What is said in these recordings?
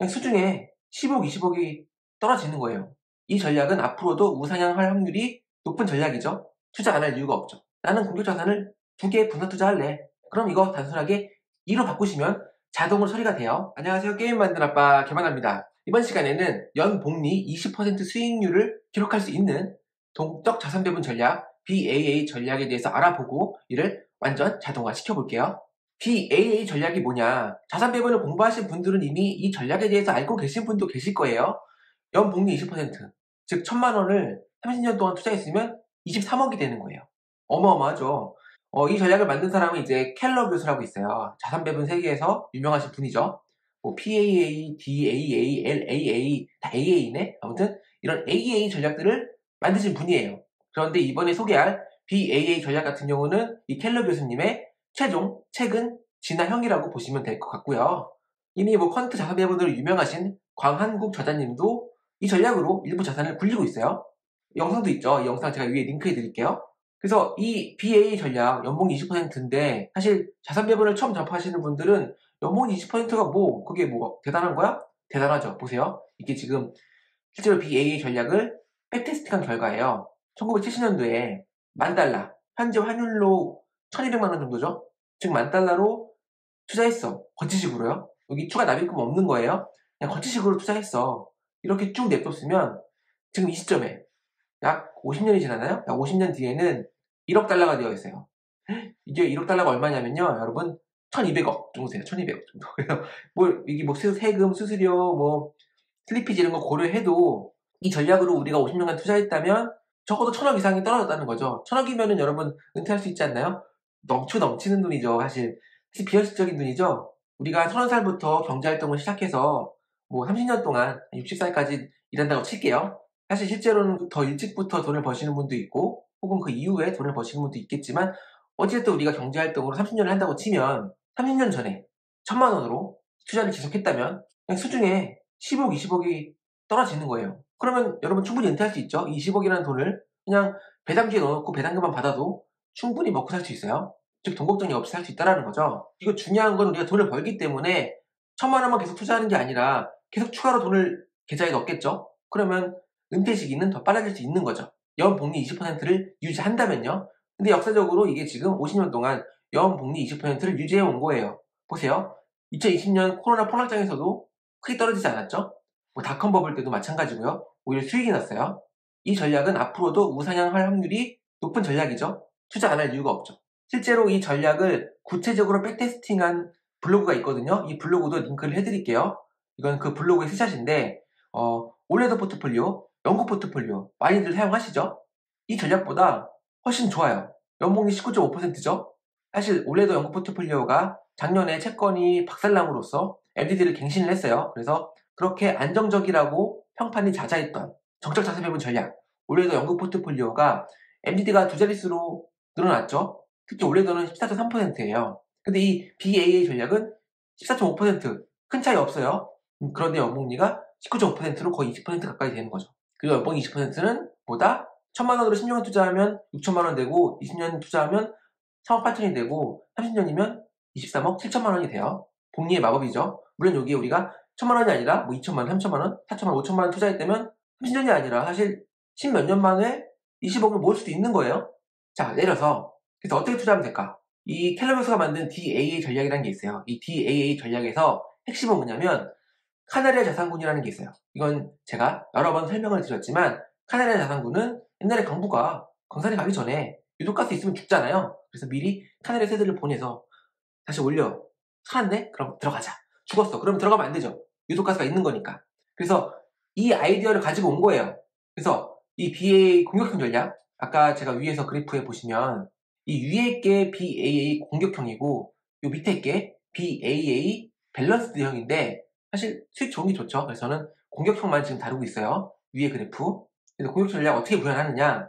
그냥 수중에 10억, 20억이 떨어지는 거예요. 이 전략은 앞으로도 우상향할 확률이 높은 전략이죠. 투자 안 할 이유가 없죠. 나는 공격 자산을 2개 분할 투자할래. 그럼 이거 단순하게 2로 바꾸시면 자동으로 처리가 돼요. 안녕하세요. 게임 만든 아빠 개만합니다. 이번 시간에는 연복리 20% 수익률을 기록할 수 있는 동적 자산 배분 전략 BAA 전략에 대해서 알아보고 이를 완전 자동화 시켜볼게요. BAA 전략이 뭐냐? 자산 배분을 공부하신 분들은 이미 이 전략에 대해서 알고 계신 분도 계실 거예요. 연복리 20%, 즉 1,000만 원을 30년 동안 투자했으면 23억이 되는 거예요. 어마어마하죠. 이 전략을 만든 사람은 이제 켈러 교수라고 있어요. 자산 배분 세계에서 유명하신 분이죠. 뭐 PAA, DAA, LAA, 다 AA네. 아무튼 이런 AA 전략들을 만드신 분이에요. 그런데 이번에 소개할 BAA 전략 같은 경우는 이 켈러 교수님의 최근 진화형이라고 보시면 될 것 같고요. 이미 뭐 퀀트 자산 배분으로 유명하신 광한국 저자님도 이 전략으로 일부 자산을 굴리고 있어요. 영상도 있죠. 이 영상 제가 위에 링크해 드릴게요. 그래서 이 BAA 전략 연봉 20%인데 사실 자산 배분을 처음 접하시는 분들은 연봉 20%가 뭐 그게 뭐 대단한 거야? 대단하죠. 보세요. 이게 지금 실제로 BAA 전략을 백테스트한 결과예요. 1970년도에 $10,000, 현재 환율로 1,200만 원 정도죠. 즉 $10,000로 투자했어. 거치식으로요. 여기 추가 납입금 없는 거예요. 그냥 거치식으로 투자했어. 이렇게 쭉 냅뒀으면 지금 이 시점에 약 50년이 지났나요? 약 50년 뒤에는 $1억 달러가 되어 있어요. 이게 $1억 달러가 얼마냐면요. 여러분 1,200억 정도세요. 1,200억 정도. 그래서 이게 세금, 수수료, 슬리피지 이런 거 고려해도 이 전략으로 우리가 50년간 투자했다면 적어도 1,000억 이상이 떨어졌다는 거죠. 1,000억이면은 여러분 은퇴할 수 있지 않나요? 넘치는 돈이죠. 사실 비현실적인 돈이죠. 우리가 30살부터 경제활동을 시작해서 30년 동안 60살까지 일한다고 칠게요. 사실 실제로는 더 일찍부터 돈을 버시는 분도 있고 혹은 그 이후에 돈을 버시는 분도 있겠지만 어쨌든 우리가 경제활동으로 30년을 한다고 치면 30년 전에 1,000만 원으로 투자를 지속했다면 그냥 수중에 10억, 20억이 떨어지는 거예요. 그러면 여러분 충분히 은퇴할 수 있죠. 20억이라는 돈을 그냥 배당주에 넣어놓고 배당금만 받아도 충분히 먹고 살 수 있어요. 즉 돈 걱정이 없이 살 수 있다는 거죠. 이거 중요한 건 우리가 돈을 벌기 때문에 1,000만 원만 계속 투자하는 게 아니라 계속 추가로 돈을 계좌에 넣겠죠. 그러면 은퇴 시기는 더 빨라질 수 있는 거죠. 연복리 20%를 유지한다면요. 근데 역사적으로 이게 지금 50년 동안 연복리 20%를 유지해 온 거예요. 보세요. 2020년 코로나 폭락장에서도 크게 떨어지지 않았죠? 닷컴 버블 때도 마찬가지고요. 오히려 수익이 났어요. 이 전략은 앞으로도 우상향할 확률이 높은 전략이죠. 투자 안 할 이유가 없죠. 실제로 이 전략을 구체적으로 백테스팅한 블로그가 있거든요. 이 블로그도 링크를 해드릴게요. 이건 그 블로그의 스샷인데 올레더 포트폴리오, 연구 포트폴리오 많이들 사용하시죠? 이 전략보다 훨씬 좋아요. 연봉이 19.5%죠? 사실 올레더 연구 포트폴리오가 작년에 채권이 박살남으로써 MDD를 갱신을 했어요. 그래서 그렇게 안정적이라고 평판이 잦아있던 정적 자산 배분 전략 올레더 연구 포트폴리오가 MDD가 두 자릿수로 늘어났죠. 특히 올레더는 14.3%예요. 근데 이 BAA 전략은 14.5%, 큰 차이 없어요. 그런데 연봉리가 19.5%로 거의 20% 가까이 되는 거죠. 그리고 연봉 20%는 보다 1,000만 원으로 10년 투자하면 6천만 원 되고 20년 투자하면 3억 8천이 되고 30년이면 23억 7천만 원이 돼요. 복리의 마법이죠. 물론 여기에 우리가 1,000만 원이 아니라 2천만 원, 3천만 원, 4천만 원, 5천만 원 투자했다면 30년이 아니라 사실 10몇 년 만에 20억을 모을 수도 있는 거예요. 자, 내려서 그래서 어떻게 투자하면 될까? 이 켈러 교수가 만든 DAA 전략이라는 게 있어요. 이 DAA 전략에서 핵심은 뭐냐면 카나리아 자산군이라는 게 있어요. 이건 제가 여러 번 설명을 드렸지만 카나리아 자산군은 옛날에 강부가 광산에 가기 전에 유독가스 있으면 죽잖아요. 그래서 미리 카나리아 새들을 보내서 다시 올려. 살았네? 그럼 들어가자. 죽었어. 그럼 들어가면 안 되죠. 유독가스가 있는 거니까. 그래서 이 아이디어를 가지고 온 거예요. 그래서 이 BAA 공격형 전략 아까 제가 위에서 그래프에 보시면 이 위에 게 BAA 공격형이고 이 밑에 게 BAA 밸런스드형인데 사실 수익 좋은 게 좋죠. 그래서 저는 공격형만 지금 다루고 있어요. 위에 그래프. 그래서 공격 전략 어떻게 구현하느냐.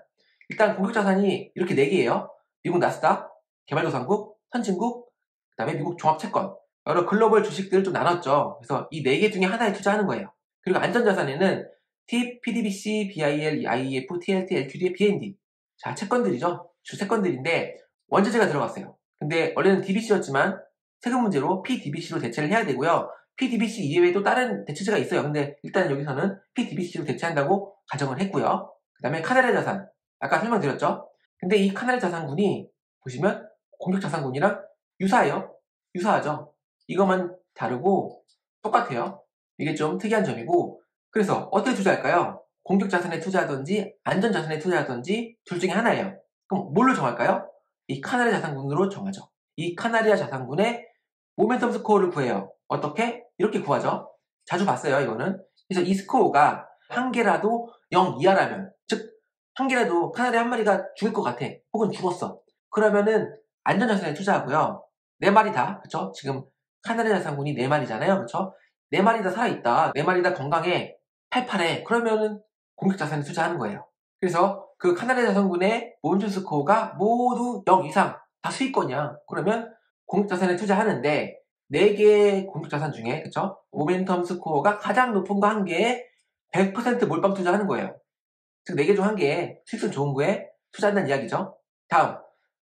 일단 공격 자산이 이렇게 4개예요. 미국 나스닥, 개발도상국, 선진국, 그 다음에 미국 종합채권. 여러 글로벌 주식들을 좀 나눴죠. 그래서 이 4개 중에 하나에 투자하는 거예요. 그리고 안전자산에는 TIP, PDBC, BIL, IEF, TLT, LQD, BND. 자, 채권들이죠. 주 채권들인데 원자재가 들어갔어요. 근데 원래는 DBC였지만 세금 문제로 PDBC로 대체를 해야 되고요. PDBC 이외에 또 다른 대체제가 있어요. 근데 일단 여기서는 PDBC로 대체한다고 가정을 했고요. 그 다음에 카나리아 자산. 아까 설명드렸죠? 근데 이 카나리아 자산군이 보시면 공격 자산군이랑 유사해요. 유사하죠? 이것만 다르고 똑같아요. 이게 좀 특이한 점이고, 그래서 어떻게 투자할까요? 공격 자산에 투자하든지 안전 자산에 투자하든지 둘 중에 하나예요. 그럼 뭘로 정할까요? 이 카나리아 자산군으로 정하죠. 이 카나리아 자산군의 모멘텀 스코어를 구해요. 어떻게? 이렇게 구하죠. 자주 봤어요, 이거는. 그래서 이 스코어가 한 개라도 0 이하라면, 즉 한 개라도 카나리아 한 마리가 죽을 것 같아. 혹은 죽었어. 그러면은 안전자산에 투자하고요. 네 마리 다, 그쵸? 지금 카나리아 자산군이 네 마리잖아요, 그쵸? 네 마리 다 살아있다. 네 마리 다 건강해. 팔팔해. 그러면은 공격 자산에 투자하는 거예요. 그래서 그 카나리아 자산군의 모멘텀 스코어가 모두 0 이상 다 수익권이야. 그러면 공격 자산에 투자하는데 4개의 공격 자산 중에, 그쵸? 모멘텀 스코어가 가장 높은 거 한 개에 100% 몰빵 투자하는 거예요. 즉 4개 중 한 개에 수익성 좋은 거에 투자한다는 이야기죠. 다음,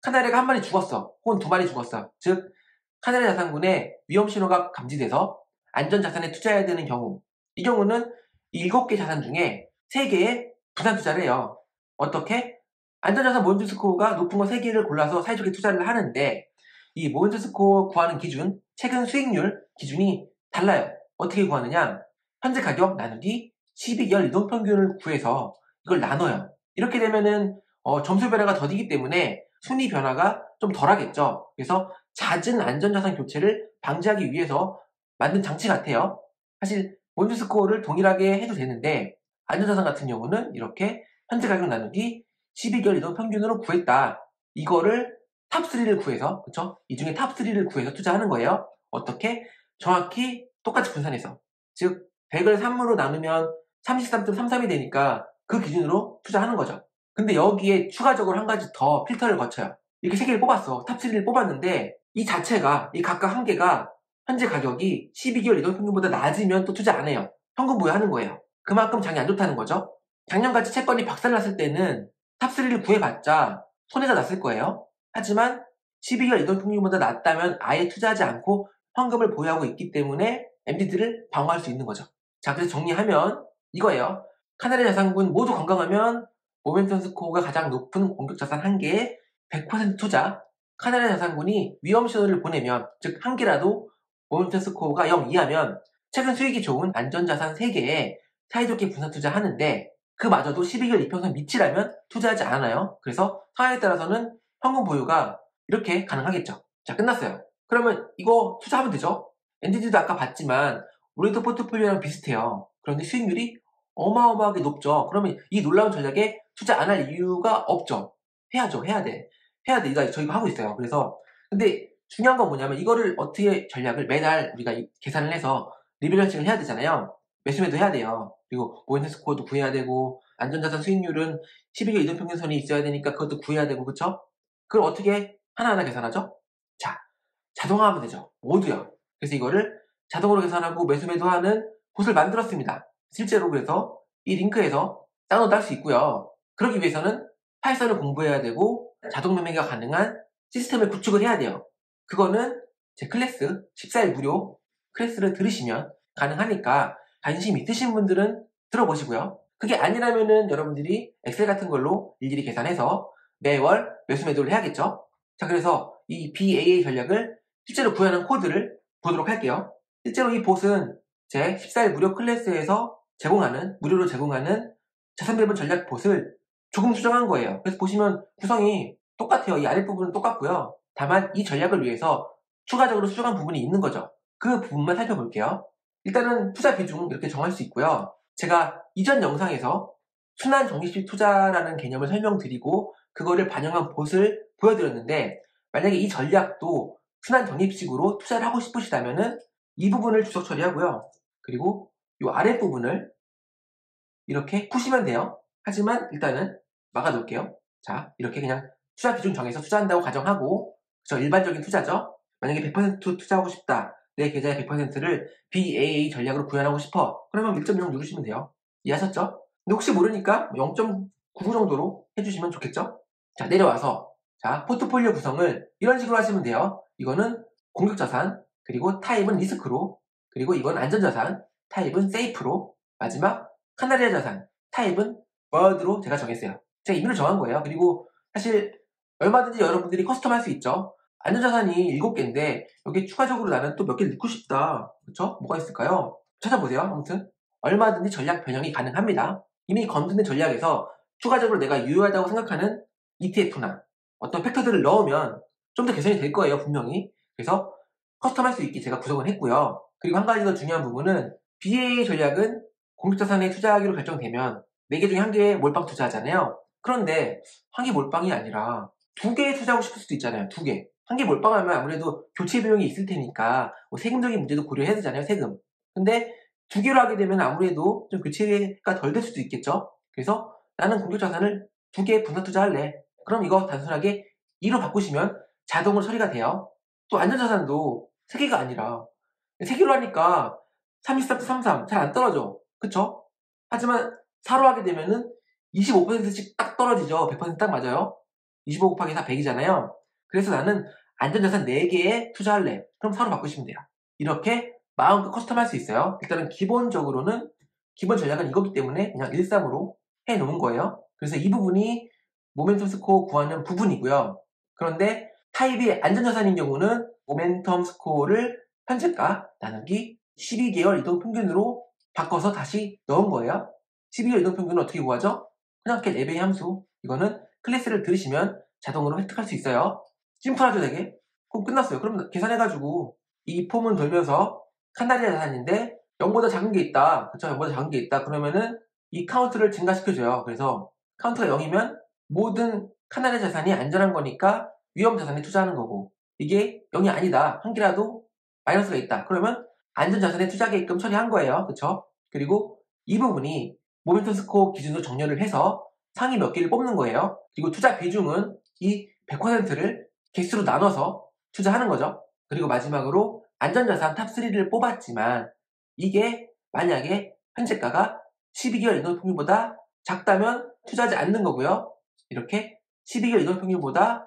카나리아가 한 마리 죽었어. 혹은 두 마리 죽었어. 즉 카나리아 자산군의 위험 신호가 감지돼서 안전 자산에 투자해야 되는 경우, 이 경우는 7개 자산 중에 3개에 분산 투자를 해요. 어떻게? 안전자산 모멘텀 스코어가 높은 거 3개를 골라서 사이좋게 투자를 하는데 이 모멘텀 스코어 구하는 기준, 최근 수익률 기준이 달라요. 어떻게 구하느냐? 현재 가격 나누기 12개월 이동평균을 구해서 이걸 나눠요. 이렇게 되면은 점수 변화가 더디기 때문에 순위 변화가 좀 덜하겠죠. 그래서 잦은 안전자산 교체를 방지하기 위해서 만든 장치 같아요. 사실 모멘텀 스코어를 동일하게 해도 되는데 안전자산 같은 경우는 이렇게 현재 가격 나누기 12개월 이동 평균으로 구했다. 이거를 탑3를 구해서, 그쵸? 이 중에 탑3를 구해서 투자하는 거예요. 어떻게? 정확히 똑같이 분산해서. 즉, 100을 3으로 나누면 33.33이 되니까 그 기준으로 투자하는 거죠. 근데 여기에 추가적으로 한 가지 더 필터를 거쳐요. 이렇게 3개를 뽑았어. 탑3를 뽑았는데 이 자체가, 이 각각 한 개가 현재 가격이 12개월 이동 평균보다 낮으면 또 투자 안 해요. 현금 보유하는 거예요. 그만큼 장이 안 좋다는 거죠. 작년같이 채권이 박살났을 때는 탑3를 구해봤자 손해가 났을 거예요. 하지만 12개월 이동 평균보다 낮다면 아예 투자하지 않고 현금을 보유하고 있기 때문에 MD들을 방어할 수 있는 거죠. 자, 그래서 정리하면 이거예요. 카나리아 자산군 모두 건강하면 모멘텀 스코어가 가장 높은 공격 자산 한 개에 100% 투자. 카나리아 자산군이 위험 신호를 보내면, 즉 한 개라도 모멘텀 스코어가 0 이하면 최근 수익이 좋은 안전자산 3개에 사이좋게 분산 투자하는데 그마저도 12개월 이평선 밑이라면 투자하지 않아요. 그래서 상황에 따라서는 현금 보유가 이렇게 가능하겠죠. 자, 끝났어요. 그러면 이거 투자하면 되죠. 엔티티도 아까 봤지만 우리도 포트폴리오랑 비슷해요. 그런데 수익률이 어마어마하게 높죠. 그러면 이 놀라운 전략에 투자 안 할 이유가 없죠. 해야죠. 해야 돼. 해야 돼. 저희가 하고 있어요. 그래서 근데 중요한 건 뭐냐면 이거를 어떻게 전략을 매달 우리가 계산을 해서 리밸런싱을 해야 되잖아요. 매수매도 해야 돼요. 그리고 모멘텀 스코어도 구해야 되고 안전자산 수익률은 12개월 이동평균선이 있어야 되니까 그것도 구해야 되고, 그쵸? 그걸 어떻게 하나하나 계산하죠? 자, 자동화하면 되죠. 모두요. 그래서 이거를 자동으로 계산하고 매수매도 하는 봇을 만들었습니다. 실제로 그래서 이 링크에서 다운로드 할 수 있고요. 그러기 위해서는 파이썬을 공부해야 되고 자동 매매가 가능한 시스템을 구축을 해야 돼요. 그거는 제 클래스 14일 무료 클래스를 들으시면 가능하니까 관심 있으신 분들은 들어보시고요. 그게 아니라면은 여러분들이 엑셀 같은 걸로 일일이 계산해서 매월 매수 매도를 해야겠죠. 자, 그래서 이 BAA 전략을 실제로 구현한 코드를 보도록 할게요. 실제로 이 봇은 제 14일 무료 클래스에서 무료로 제공하는 자산배분 전략 봇을 조금 수정한 거예요. 그래서 보시면 구성이 똑같아요. 이 아랫부분은 똑같고요. 다만 이 전략을 위해서 추가적으로 수정한 부분이 있는 거죠. 그 부분만 살펴볼게요. 일단은 투자 비중 이렇게 정할 수 있고요. 제가 이전 영상에서 순환 적립식 투자라는 개념을 설명드리고 그거를 반영한 봇을 보여드렸는데 만약에 이 전략도 순환 적립식으로 투자를 하고 싶으시다면은 이 부분을 주석 처리하고요. 그리고 이 아랫부분을 이렇게 푸시면 돼요. 하지만 일단은 막아 놓을게요. 자, 이렇게 그냥 투자 비중 정해서 투자한다고 가정하고, 저 일반적인 투자죠. 만약에 100% 투자하고 싶다. 내 계좌의 100%를 BAA 전략으로 구현하고 싶어. 그러면 1.0 누르시면 돼요. 이해하셨죠? 근데 혹시 모르니까 0.99 정도로 해주시면 좋겠죠? 자, 내려와서 자, 포트폴리오 구성을 이런 식으로 하시면 돼요. 이거는 공격자산, 그리고 타입은 리스크로 그리고 이건 안전자산, 타입은 세이프로, 마지막 카나리아 자산, 타입은 월드로 제가 정했어요. 제가 임의로 정한 거예요. 그리고 사실 얼마든지 여러분들이 커스텀할 수 있죠. 안전자산이 7개인데 여기 추가적으로 나는 또 몇 개를 넣고 싶다. 그쵸? 뭐가 있을까요? 찾아보세요. 아무튼 얼마든지 전략 변형이 가능합니다. 이미 검증된 전략에서 추가적으로 내가 유효하다고 생각하는 ETF나 어떤 팩터들을 넣으면 좀 더 개선이 될 거예요. 분명히. 그래서 커스텀할 수 있게 제가 구성을 했고요. 그리고 한 가지 더 중요한 부분은 BA 전략은 공적자산에 투자하기로 결정되면 4개 중에 1개에 몰빵 투자하잖아요. 그런데 1개 몰빵이 아니라 2개에 투자하고 싶을 수도 있잖아요. 2개. 1개 몰빵하면 아무래도 교체 비용이 있을 테니까 뭐 세금적인 문제도 고려해야 되잖아요. 세금. 근데 2개로 하게 되면 아무래도 좀 교체가 덜 될 수도 있겠죠. 그래서 나는 공적자산을 2개에 분산 투자할래. 그럼 이거 단순하게 2로 바꾸시면 자동으로 처리가 돼요. 또 안전자산도 3개가 아니라 3개로 하니까 32, 33 잘 안 떨어져. 그쵸? 하지만 4로 하게 되면은 25%씩 딱 떨어지죠. 100% 딱 맞아요. 25 곱하기 4 100이잖아요. 그래서 나는 안전자산 4개에 투자할래. 그럼 4로 바꾸시면 돼요. 이렇게 마음껏 커스텀할 수 있어요. 일단은 기본적으로는 기본 전략은 이거기 때문에 그냥 1-3으로 해놓은 거예요. 그래서 이 부분이 모멘텀 스코어 구하는 부분이고요. 그런데 타입이 안전자산인 경우는 모멘텀 스코어를 현재가 나누기 12개월 이동평균으로 바꿔서 다시 넣은 거예요. 12개월 이동평균은 어떻게 구하죠? 그냥 get ABA 함수. 이거는 클래스를 들으시면 자동으로 획득할 수 있어요. 심플하죠 되게? 그럼 끝났어요. 그럼 계산해가지고 이 폼은 돌면서 카나리아 자산인데 0보다 작은 게 있다. 그쵸? 0보다 작은 게 있다. 그러면은 이 카운트를 증가시켜줘요. 그래서 카운트가 0이면 모든 카나리아 자산이 안전한 거니까 위험 자산에 투자하는 거고, 이게 0이 아니다. 한 개라도 마이너스가 있다. 그러면 안전자산에 투자하게끔 처리한 거예요. 그쵸? 그리고 이 부분이 모멘텀 스코어 기준으로 정렬을 해서 상위 몇 개를 뽑는 거예요. 그리고 투자 비중은 이 100%를 개수로 나눠서 투자하는 거죠. 그리고 마지막으로 안전자산 탑3를 뽑았지만 이게 만약에 현재가가 12개월 이동평균보다 작다면 투자하지 않는 거고요. 이렇게 12개월 이동평균보다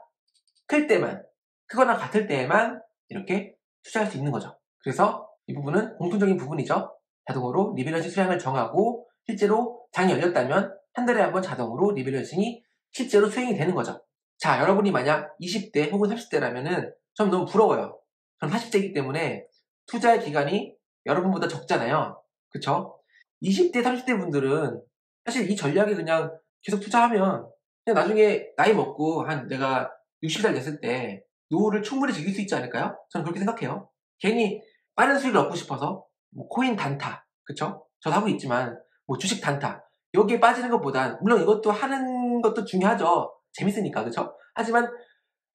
클 때만, 크거나 같을 때에만 이렇게 투자할 수 있는 거죠. 그래서 이 부분은 공통적인 부분이죠. 자동으로 리밸런싱 수량을 정하고 실제로 장이 열렸다면 한 달에 한 번 자동으로 리밸런싱이 실제로 수행이 되는 거죠. 자, 여러분이 만약 20대 혹은 30대라면은 전 너무 부러워요. 전 40대이기 때문에 투자의 기간이 여러분보다 적잖아요. 그쵸? 20대, 30대 분들은 사실 이 전략에 그냥 계속 투자하면 그냥 나중에 나이 먹고 한 내가 60살 됐을 때 노후를 충분히 즐길 수 있지 않을까요? 저는 그렇게 생각해요. 괜히 빠른 수익을 얻고 싶어서 뭐 코인 단타, 그쵸? 저도 하고 있지만 뭐 주식 단타 여기에 빠지는 것보단 물론 이것도 하는 것도 중요하죠. 재밌으니까, 그쵸? 하지만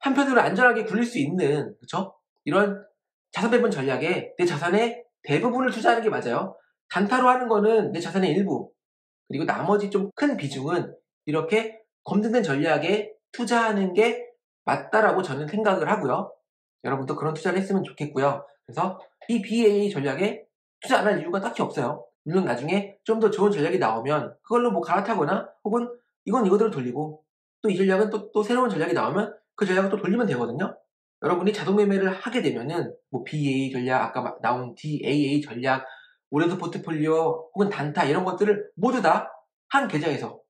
한편으로 안전하게 굴릴 수 있는, 그쵸? 이런 자산 배분 전략에 내 자산의 대부분을 투자하는 게 맞아요. 단타로 하는 거는 내 자산의 일부, 그리고 나머지 좀 큰 비중은 이렇게 검증된 전략에 투자하는 게 맞다라고 저는 생각을 하고요. 여러분도 그런 투자를 했으면 좋겠고요. 그래서 이 BAA 전략에 투자 안 할 이유가 딱히 없어요. 물론 나중에 좀 더 좋은 전략이 나오면 그걸로 뭐 갈아타거나 혹은 이건 이거대로 돌리고 또 이 전략은 또 새로운 전략이 나오면 그 전략을 또 돌리면 되거든요. 여러분이 자동 매매를 하게 되면은 뭐 BAA 전략, 아까 나온 DAA 전략, 올해도 포트폴리오 혹은 단타 이런 것들을 모두 다 한 계좌에서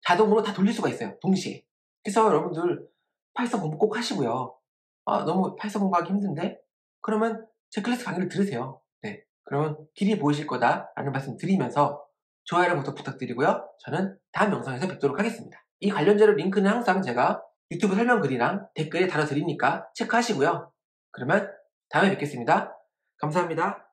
자동으로 다 돌릴 수가 있어요. 동시에. 그래서 여러분들 파이썬 공부 꼭 하시고요. 아, 너무 파이썬 공부하기 힘든데? 그러면 제 클래스 강의를 들으세요. 네. 그러면 길이 보이실 거다라는 말씀 드리면서 좋아요를 부탁 부탁드리고요. 저는 다음 영상에서 뵙도록 하겠습니다. 이 관련 자료 링크는 항상 제가 유튜브 설명글이랑 댓글에 달아드리니까 체크하시고요. 그러면 다음에 뵙겠습니다. 감사합니다.